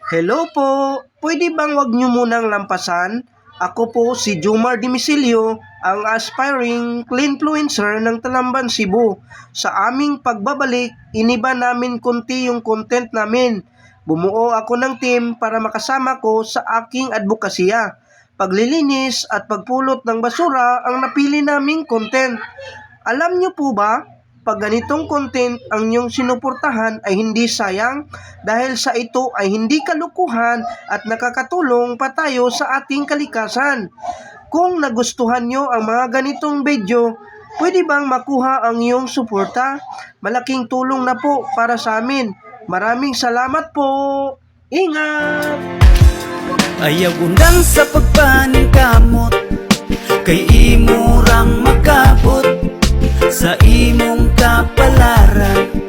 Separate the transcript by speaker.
Speaker 1: Hello po, pwede bang wag niyo munang lampasan? Ako po si Jomar Dimisilio, ang aspiring influencer ng Talamban, Cebu. Sa aming pagbabalik, iniba namin konti yung content namin. Bumuo ako ng team para makasama ko sa aking advokasya. Paglilinis at pagpulot ng basura ang napili naming content. Alam niyo po ba, pag ganitong content ang inyong sinuportahan ay hindi sayang dahil sa ito ay hindi kalukuhan at nakakatulong pa tayo sa ating kalikasan. Kung nagustuhan nyo ang mga ganitong video, pwede bang makuha ang iyong suporta? Malaking tulong na po para sa amin. Maraming salamat po. Ingat!
Speaker 2: Ayaw undang sa pagpaningkamot, kay imurang makabot sa imong kapalaran.